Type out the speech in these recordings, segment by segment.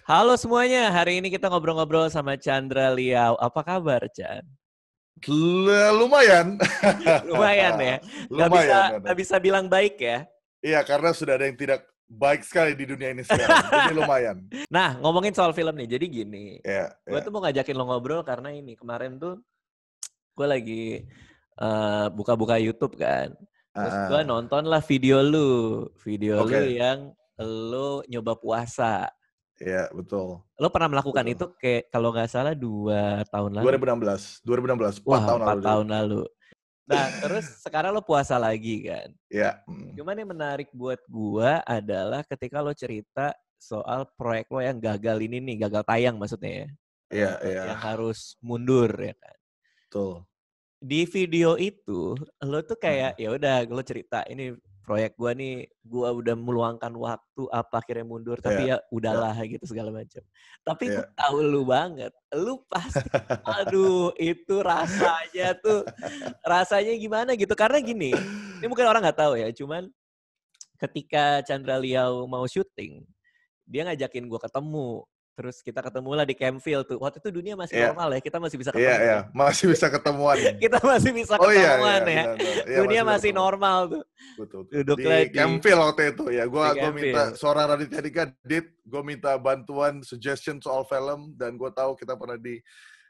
Halo semuanya, hari ini kita ngobrol-ngobrol sama Chandra Liao. Apa kabar, Chan? Lumayan. Lumayan ya. Lumayan. Nggak bisa bilang baik ya. Iya, karena sudah ada yang tidak baik sekali di dunia ini sekarang. Jadi lumayan. Nah, ngomongin soal film nih. Jadi gini, Ya, gue ya. tuh mau ngajakin lo ngobrol karena ini. Kemarin tuh gue lagi buka-buka YouTube kan. Terus gue nonton lah video lu. Video lu Oke. yang lo nyoba puasa. Iya, betul. Lo pernah melakukan Betul. itu kayak kalau nggak salah 2 tahun lalu. 2016, 4 Wah, tahun 4 lalu. tahun lalu. Nah, terus sekarang lo puasa lagi kan? Iya. Cuman yang menarik buat gua adalah ketika lo cerita soal proyek lo yang gagal ini nih, gagal tayang maksudnya ya. Iya, iya. Yang harus mundur ya kan. Betul. Di video itu lo tuh kayak ya udah lo cerita ini proyek gua nih, gua udah meluangkan waktu apa akhirnya mundur, tapi Iya. ya udahlah gitu segala macam. Tapi gua Iya. tahu lu banget, lu pasti aduh itu rasanya gimana gitu karena gini, ini mungkin orang nggak tahu ya, cuman ketika Chandra Liao mau syuting, dia ngajakin gue ketemu. Terus kita ketemu lah di Campfield tuh. Waktu itu dunia masih Iya. normal ya, kita masih bisa Iya, ketemu iya. ya. Masih bisa ketemuan. Kita masih bisa Oh iya, ketemuan ya. benar. Iya, Dunia bisa masih ketemu. normal tuh. Betul. Duduklah Di Campfield waktu itu ya, di gue minta Campfield. seorang Raditya Dika, gue minta bantuan suggestion soal film dan gue tahu kita pernah di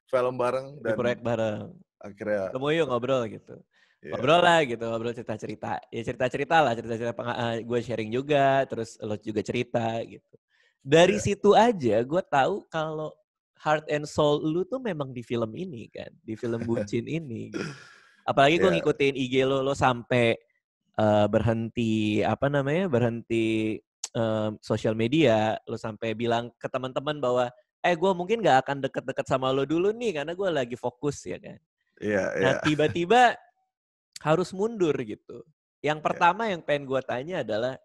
film bareng Di dan proyek bareng. akhirnya Ketemu yuk ngobrol gitu. ya, Ngobrol lah gitu, ngobrol cerita-cerita. Ya cerita-cerita lah, cerita-cerita gue sharing juga, terus lo juga cerita gitu. Dari ya, situ aja gue tahu kalau heart and soul lu tuh memang di film ini kan, di film Bucin ini gitu. Apalagi gue ya, ngikutin IG lo sampai berhenti sosial media, lo sampai bilang ke teman-teman bahwa gue mungkin nggak akan deket-deket sama lo dulu nih karena gue lagi fokus ya kan. Nah ya, tiba-tiba harus mundur gitu. Yang ya. pertama yang pengen gue tanya adalah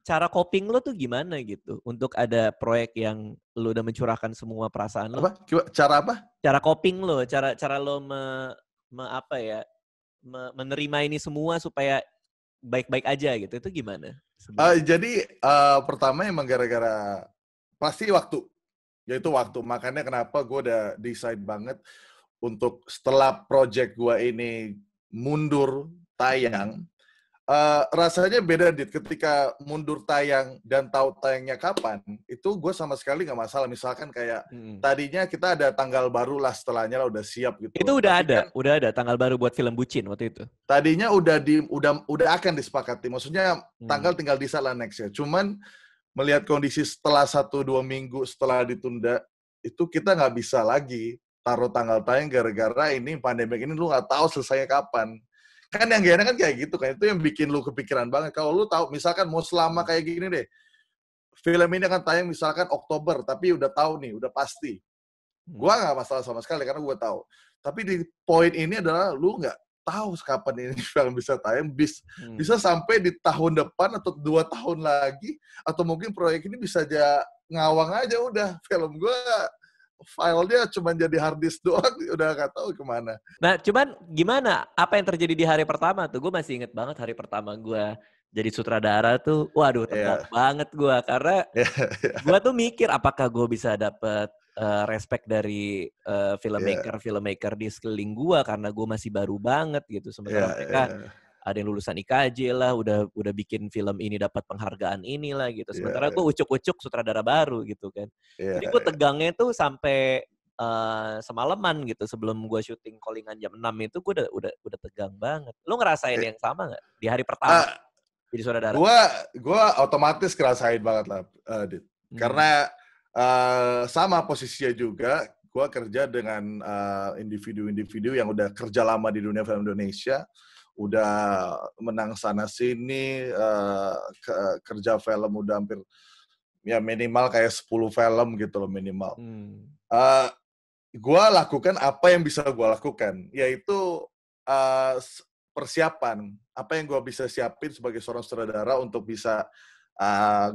cara coping lo tuh gimana gitu untuk ada proyek yang lo udah mencurahkan semua perasaan lo. Apa? Cara apa? Cara coping lo, cara lo menerima ini semua supaya baik-baik aja gitu. Itu gimana sebenarnya? Jadi pertama emang gara-gara pasti waktu, yaitu waktu. Makanya kenapa gue udah decide banget untuk setelah project gue ini mundur tayang. Rasanya beda, Dit. Ketika mundur tayang dan tahu tayangnya kapan, itu gue sama sekali nggak masalah. Misalkan kayak tadinya kita ada tanggal baru lah setelahnya lah udah siap gitu Itu loh. Tapi kan udah ada tanggal baru buat film Bucin waktu itu. tadinya udah akan disepakati. Maksudnya tanggal tinggal decide lah next ya. Cuman melihat kondisi setelah 1-2 minggu setelah ditunda, itu kita nggak bisa lagi taruh tanggal tayang gara-gara ini pandemi ini lu nggak tahu selesainya kapan. Kan yang gak enak kan kayak gitu kan, itu yang bikin lu kepikiran banget. Kalau lu tahu misalkan mau selama kayak gini deh, film ini akan tayang misalkan Oktober, tapi udah tahu nih, udah pasti. Gua nggak masalah sama sekali karena gua tahu. Tapi di poin ini adalah lu nggak tahu kapan ini film bisa tayang, bisa sampai di tahun depan atau 2 tahun lagi, atau mungkin proyek ini bisa aja ngawang aja udah. Film gua filenya cuma jadi hard disk doang, udah nggak tahu kemana. Nah, cuman gimana? Apa yang terjadi di hari pertama tuh? Gue masih inget banget hari pertama gue jadi sutradara tuh. Waduh, tegang Ya, banget gue. Karena ya, gue tuh mikir apakah gue bisa dapet respect dari ya, filmmaker di sekeliling gue. Karena gue masih baru banget gitu. Sementara ya, mereka ya, ada yang lulusan IKJ lah. Udah bikin film ini dapat penghargaan inilah gitu. Sementara gue ya, ucuk-ucuk sutradara baru gitu kan. ya, Jadi gue ya. tegangnya tuh sampai semalaman gitu sebelum gue syuting Callingan jam 6 itu gue udah tegang banget. Lu ngerasain yang sama nggak di hari pertama Ah, jadi saudara? gua otomatis ngerasain banget lah, Dit. Karena sama posisinya juga, gua kerja dengan individu-individu yang udah kerja lama di dunia film Indonesia, udah menang sana sini, kerja film udah hampir ya minimal kayak 10 film gitu loh minimal. Uh, Gua lakukan apa yang bisa gua lakukan, yaitu persiapan. Apa yang gua bisa siapin sebagai seorang sutradara untuk bisa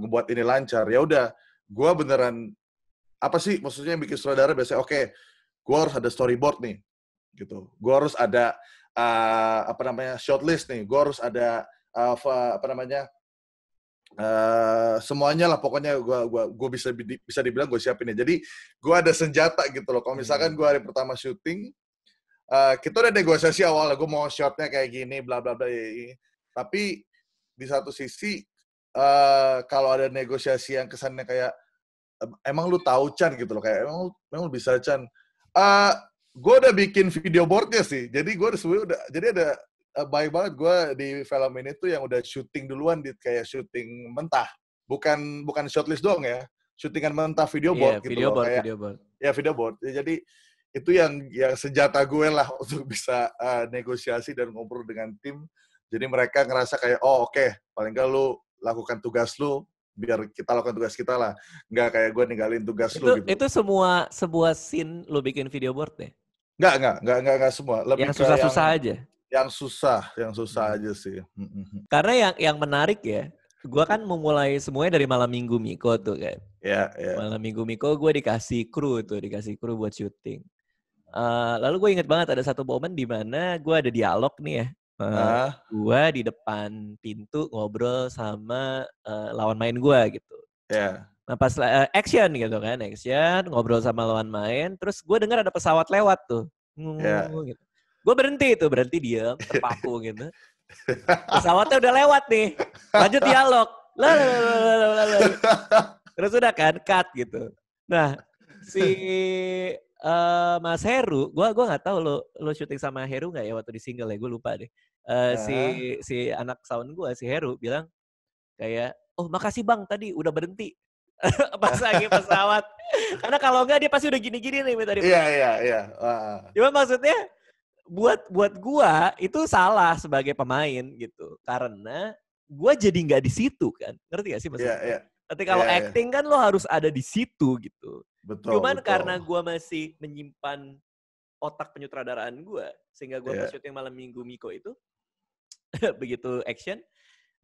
ngebuat ini lancar. Ya udah, gua beneran apa sih maksudnya yang bikin sutradara biasanya gua harus ada storyboard nih, gitu. Gua harus ada shortlist nih. Gua harus ada semuanya lah pokoknya gue bisa dibilang gue siapin ya. Jadi gue ada senjata gitu loh. Kalau misalkan gue hari pertama syuting, kita udah negosiasi awal, gue mau shotnya kayak gini, bla bla bla. Tapi di satu sisi kalau ada negosiasi yang kesannya kayak emang lu tahu Chan gitu loh, kayak emang lu bisa Chan. Gue udah bikin video boardnya sih. Jadi gue udah jadi ada baik banget gue di film ini tuh yang udah syuting duluan, kayak syuting mentah. Bukan shortlist doang ya. Syutingan mentah video Iya, board gitu video loh, board, kayak video board. ya video board. Ya, jadi itu yang senjata gue lah untuk bisa negosiasi dan ngobrol dengan tim. Jadi mereka ngerasa kayak, oh oke, paling nggak lu lakukan tugas lu, biar kita lakukan tugas kita lah. Nggak kayak gue ninggalin tugas lu gitu. Itu sebuah scene lu bikin video board deh? Nggak semua. Lebih Yang ke susah-susah aja? yang susah aja sih. Karena yang menarik ya, gue kan memulai semuanya dari Malam Minggu Miko tuh kan. Ya. Malam Minggu Miko gue dikasih kru buat syuting. Lalu gue inget banget ada satu momen di mana gue ada dialog nih ya. Gue di depan pintu ngobrol sama lawan main gue gitu. Ya. Nah pas action gitu kan, ngobrol sama lawan main, terus gue dengar ada pesawat lewat tuh. Gitu. Gue berhenti diam, terpaku gitu. Pesawatnya udah lewat nih, lanjut dialog. Terus udah kan, cut gitu. Nah, si Mas Heru, gue nggak tahu lo syuting sama Heru nggak ya waktu di single ya, gue lupa deh. Si anak sound gue, si Heru bilang kayak, oh makasih bang tadi udah berhenti pas lagi pesawat. Karena kalau enggak dia pasti udah gini-gini nih tadi. Iya. Cuma maksudnya buat gua itu salah sebagai pemain gitu. Karena gua jadi nggak di situ kan. Ngerti gak sih maksudnya? Iya. Tapi kalau acting kan lo harus ada di situ gitu. Betul. Karena gua masih menyimpan otak penyutradaraan gua, sehingga gua pas syuting Malam Minggu Miko itu begitu action,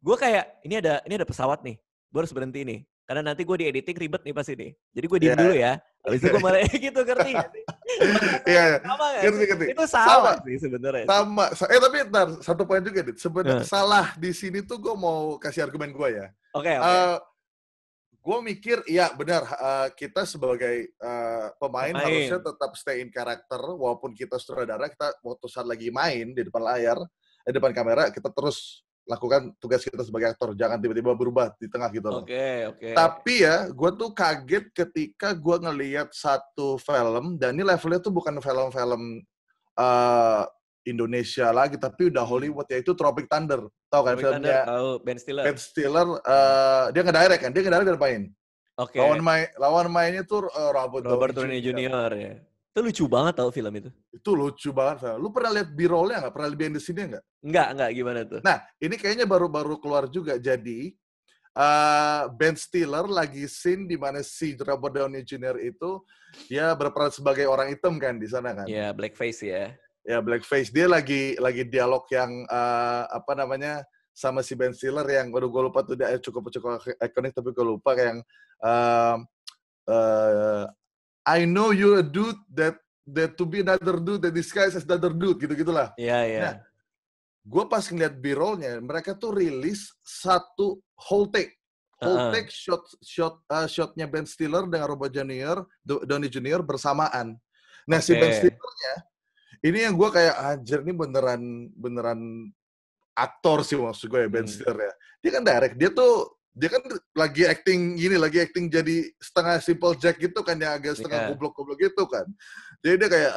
gua kayak ini ada pesawat nih, gua harus berhenti nih. Karena nanti gue di editing ribet nih pas ini. Jadi gue diem dulu ya. Habis itu gue malah gitu, ngerti gak sih? Iya, sama gak ngerti. sih? Itu salah sih sebenarnya. Sama. Tapi ntar, satu poin juga, Dit. Sebenarnya salah di sini tuh gue mau kasih argumen gue ya. Oke. Gue mikir, iya benar, kita sebagai pemain harusnya tetap stay in karakter, walaupun kita sutradara, kita waktu saat lagi main di depan layar, di depan kamera, kita terus lakukan tugas kita sebagai aktor, jangan tiba-tiba berubah di tengah gitu loh. Oke. Tapi ya, gue tuh kaget ketika gue ngelihat satu film, dan ini levelnya tuh bukan film-film Indonesia lagi, tapi udah Hollywood, yaitu Tropic Thunder. Tahu kan filmnya? Tahu, Ben Stiller. Dia ngedirect kan? Dia ngedirect dan main. Oke. Lawan mainnya tuh Robert Downey Jr. ya. Itu lucu banget tau film itu. Itu lucu banget. Lu pernah lihat B-roll-nya nggak? Pernah lihat behind the scene-nya nggak? Nggak. Gimana tuh? Nah, ini kayaknya baru keluar juga. Jadi, Ben Stiller lagi scene di mana si Robert Downey Jr. itu dia berperan sebagai orang hitam kan di sana kan? Iya, blackface ya. Ya, blackface. Dia lagi dialog yang sama si Ben Stiller yang gue lupa tuh, dia cukup ikonik, tapi gue lupa yang I know you're a dude that to be another dude that disguise as another dude, gitu-gitulah. Iya. Nah, gue pas ngeliat B-roll-nya, mereka tuh rilis satu whole take shotnya Ben Stiller dengan Robert Downey Jr. bersamaan. Nah, si Ben Stiller-nya, ini yang gue kayak, anjir, ini beneran aktor sih maksud gue ya, Ben Stiller ya. Dia kan direct, dia kan lagi acting jadi setengah Simple Jack gitu kan, yang agak setengah goblok-goblok gitu kan. Jadi dia kayak,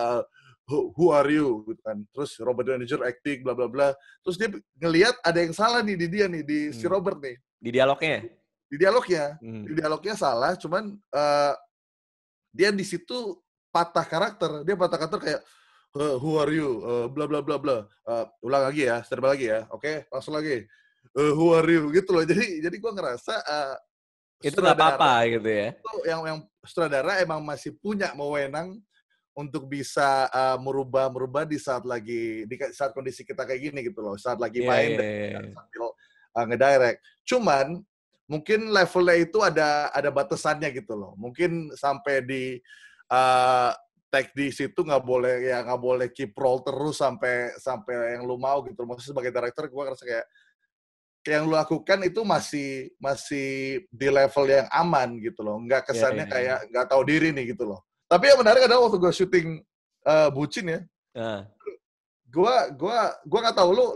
who are you? Gitu kan. Terus Robert Downey Jr. acting, bla bla bla. Terus dia ngelihat ada yang salah nih di dia nih, di si Robert nih. Di dialognya? Di dialognya salah, cuman dia di situ patah karakter. Dia patah karakter kayak, who are you? Bla bla bla bla. Ulang lagi ya, serba lagi ya. Oke, langsung lagi. Who are you? Gitu loh. Jadi gue ngerasa itu nggak apa-apa gitu ya. Itu yang sutradara emang masih punya wewenang untuk bisa merubah di saat kondisi kita kayak gini gitu loh. Saat lagi main dan sambil ngedirect. Cuman mungkin levelnya itu ada batasannya gitu loh. Mungkin sampai di take di situ nggak boleh keep roll terus sampai yang lu mau gitu. Maksudnya sebagai director gue ngerasa kayak yang lu lakukan itu masih di level yang aman gitu loh. Nggak kesannya kayak nggak tahu diri nih gitu loh. Tapi yang menarik adalah waktu gue syuting Bucin ya. Gue nggak tahu lu,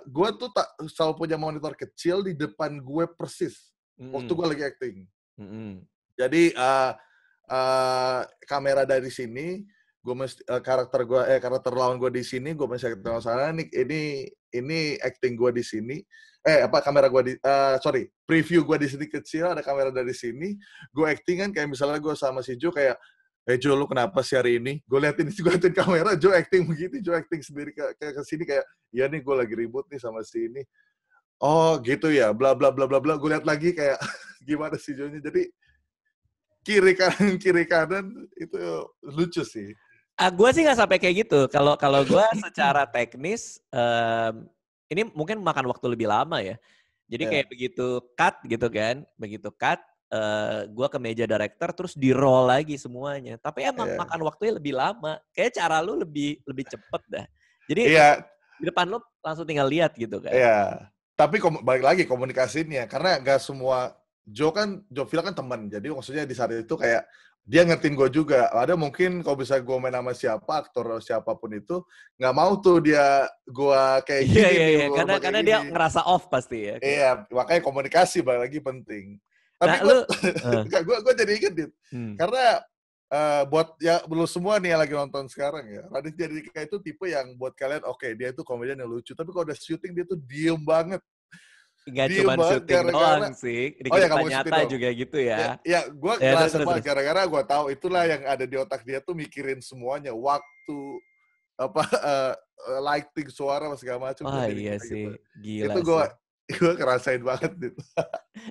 gue tuh selalu punya monitor kecil di depan gue persis waktu gue lagi acting. Jadi kamera dari sini, gue mesti karakter lawan gue di sini, gue mesti ketemu sana. Ini acting gue di sini. Kamera gue preview gue di sini kecil, ada kamera dari sini. Gue acting kan kayak misalnya gue sama si Jo kayak, Jo, lu kenapa sih hari ini? Gue liatin kamera, Jo acting begitu, Jo acting sendiri ke sini kayak, iya nih gue lagi ribut nih sama si ini. Oh gitu ya, bla bla bla bla bla. Gue liat lagi kayak gimana si Jo-nya. Jadi kiri kanan itu lucu sih. Gue sih nggak sampai kayak gitu. Kalau gue secara teknis, ini mungkin makan waktu lebih lama ya. Jadi kayak begitu cut gitu kan, gue ke meja director terus di roll lagi semuanya. Tapi emang makan waktunya lebih lama. Kayak cara lu lebih cepet dah. Jadi di depan lu langsung tinggal lihat gitu kan. Iya. Tapi balik lagi komunikasinya, karena nggak semua Jo Phil kan teman. Jadi maksudnya di saat itu kayak dia ngertiin gue juga. Ada mungkin kalau bisa gue main sama siapa, aktor siapapun itu, nggak mau tuh gue kayak gini. Iya. Karena dia ngerasa off pasti ya. Kayak. Iya, makanya komunikasi balik lagi penting. Tapi gue jadi inget, Dit. Karena buat ya lu semua nih yang lagi nonton sekarang ya, Raditya Dika itu tipe yang buat kalian, oke, dia itu komedian yang lucu. Tapi kalau udah syuting, dia tuh diem banget. Nggak cuma syuting doang sih, di kehidupan nyata juga gitu ya. Ya, gue ngerasa banget gara-gara gue tahu itulah yang ada di otak dia tuh mikirin semuanya, waktu, lighting, suara, segala macam. Oh iya sih, gitu. Gila itu gue ngerasain banget gitu.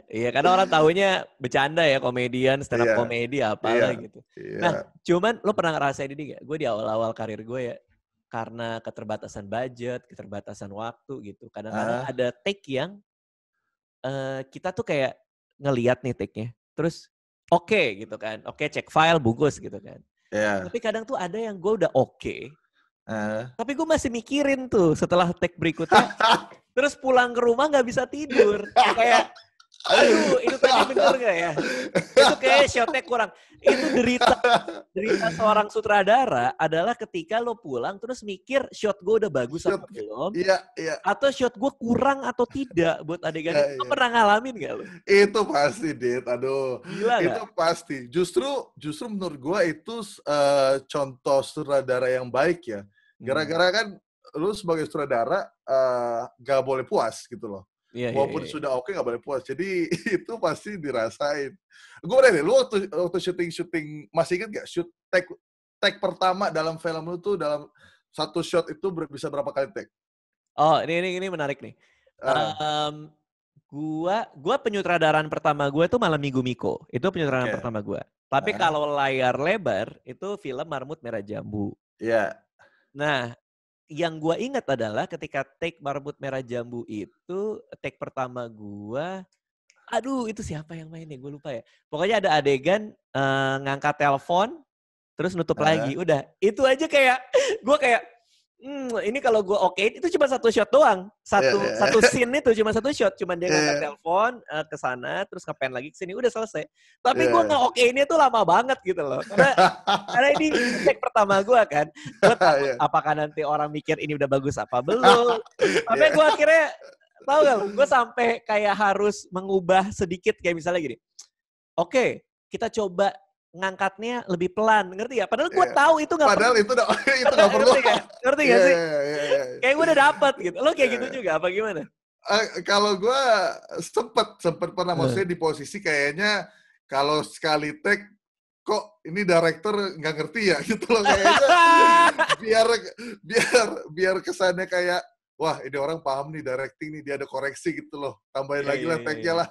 Iya, karena orang taunya bercanda ya, komedian, stand up komedi apalah gitu. Nah, cuman lo pernah ngerasain ini gak? Gue di awal-awal karir gue ya, karena keterbatasan budget, keterbatasan waktu gitu. Kadang-kadang ada take yang kita tuh kayak ngeliat nih take-nya. Terus oke gitu kan. Oke, cek file, bungkus gitu kan. Tapi kadang tuh ada yang gue udah oke. Tapi gue masih mikirin tuh setelah take berikutnya. Terus pulang ke rumah gak bisa tidur. Kayak, aduh, itu tadi bener gak ya? Itu kayak shotnya kurang. Itu derita seorang sutradara adalah ketika lo pulang terus mikir shot gue udah bagus apa belum. Iya. Atau shot gue kurang atau tidak buat adegan itu. Lo pernah ngalamin gak lo? Itu pasti, Dit. Aduh. Gila itu gak? Pasti. Justru menurut gue itu contoh sutradara yang baik ya. Gara-gara kan lu sebagai sutradara gak boleh puas gitu loh. Walaupun sudah oke gak boleh puas. Jadi itu pasti dirasain. Gue udah deh, lu waktu syuting masih inget gak? Take pertama dalam film lu tuh dalam satu shot itu bisa berapa kali take? Oh, ini menarik nih. Gua penyutradaraan pertama gue tuh Malam Minggu Miko. Itu penyutradaraan pertama gue. Tapi kalau layar lebar itu film Marmut Merah Jambu. Iya. Nah, yang gue ingat adalah ketika take Marmut Merah Jambu itu, take pertama gue, aduh itu siapa yang main ya? Gue lupa ya. Pokoknya ada adegan ngangkat telepon, terus nutup lagi. Udah, itu aja kayak, gue kayak, ini kalau gue okein, itu cuma satu shot doang. Satu scene itu cuma satu shot. Cuma dia ngangkat telepon ke sana, terus nge-pan lagi ke sini, udah selesai. Tapi gue nge-okeinnya tuh lama banget gitu loh. Karena ini take pertama gue kan. Gue takut apakah nanti orang mikir ini udah bagus apa belum. Tapi gue akhirnya, tau gak, gue sampai kayak harus mengubah sedikit. Kayak misalnya gini, oke, kita coba ngangkatnya lebih pelan, ngerti ya? Padahal gue tahu itu nggak perlu. Padahal itu nggak perlu. Ngerti gak sih? Kayak gue udah dapet gitu. Lo kayak gitu juga apa gimana? Kalau gue sempet pernah maksudnya di posisi kayaknya kalau sekali take kok ini director nggak ngerti ya gitu loh kayaknya biar kesannya kayak wah ini orang paham nih directing nih, dia ada koreksi gitu loh, tambahin lagi lah take-nya lah.